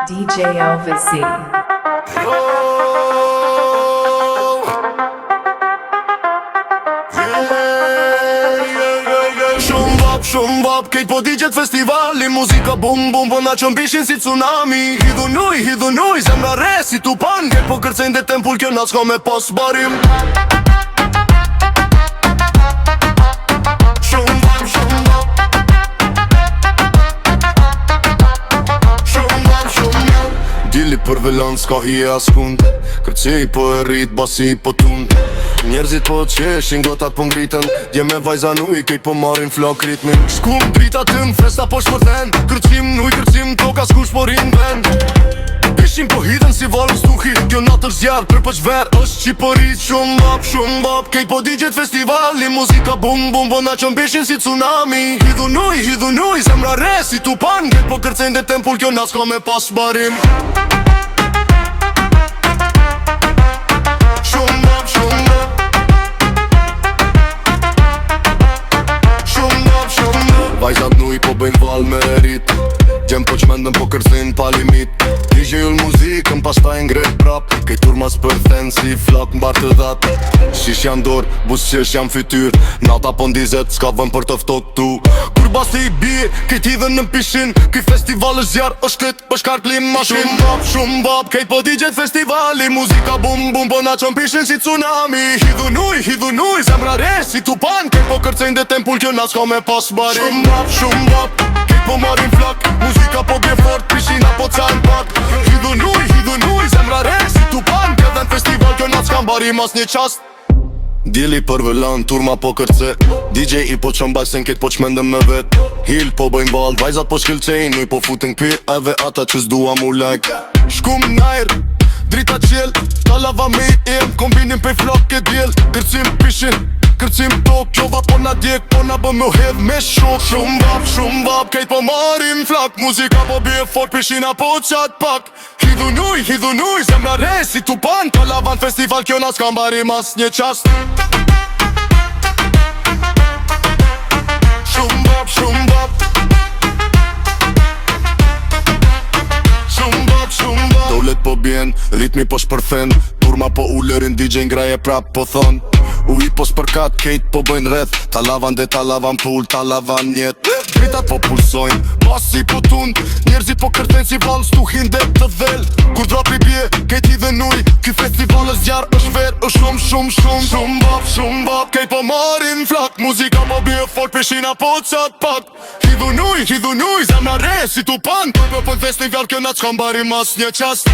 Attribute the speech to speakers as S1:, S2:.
S1: DJ Elvis.
S2: Shumë vap, kejt po digjet festivali. Muzika bum bum, po na qën bishin si tsunami. Hidhu nuj, zemra re si tupan. Kejt po kërcejn dhe tempull, kjo na s'ka me pas barim. Shumë vap Dili për velan s'ka hi e askund. Kërcej po e rrit, basi po tund. Njerëzit po qeshin, gotat po ngritën. Dje me vajza nuj, kejt po marin flok ritmin. Shkum drita tën, festa po shpërthen. Kërcim nuj, kërcim toka, s'kush po rin ven. Pishin po hidhen si valën stuhi. Kjo natër zjarë, për pëqver është që po rrit. Shumë bap, kejt po digjet festivali. Muzika bum bum, po na qën bishin si tsunami. Hidhu nuj, zemra re si tupan. Kejt po kërcejn dhe tempull, kjo na s'ka me pas barim. Vajzat nuj po bëjnë val me rit. Gjem po qmendën po kërthin pa limit. DJ ull muzikën pas ta ngret prap. Kej turmas për then si flak mbar të dhat. Shish janë dor, bus qesh janë fytyr. Nata po ndizet, s'ka vën për të ftot tu. Kur basi i bie, kejt hidhen në pishin. Ky festival është zjarë, është kët, po shkar klim mashin. Shumë bap, kejt po digjet festivali. Muzika bum bum, po na qën pishin si tsunami. Hidhu nuj, zemra re si tupan. Kejt po kërcejn dhe tempull, kjo na s'ka me pas barim. Shumë bap, kejt po marin flak. Muzika po bje fort, pishina po can pak. Hidhu nuj, zemra re si tupan. Këtë në festival, kjo na s'kam barim as një qast. Dili për vëllan, turma po kërce. DJ i po qën bajsen, kejt po qmendëm me vet. Hil po bëjnë val, vajzat po shkilqejn. Nuj po futen kpi, edhe ata që s'dua mu like. Shkum najr, drita qel. Talava me im, kombinim pej flok e djel. Kërcim pishin, kërcim tok. Qova po na djek, po na bë me hedh me shok. Shumë vap, kejt po marin flak. Muzika po bje fort, pishina po qat pak. Hidhu nuj, zemra re si tupan. Talavan festival, kjo na s'kam barim as një qast. Shumë vap Dolet po bjen, ritmi po shpërthen. Turma po ullerin, DJ ngraje prap po thon. Uj po s'përkat, kejt po bëjnë rreth. Talavan dhe talavan pull, talavan njet. Dritat po pulsojnë, basi po tund. Njerëzit po kërthen si val, stuhin dhe të dhel. Kur dropi bje, kejt i dhe nuj. Ky festival është zjarë, është ver, është shumë bap, kejt po marin flak. Muzika po bje fort, pishina po qat pak. Hidhu nuj, zemra re si tupan. Po festival, kjo na s'kam barim as një qast.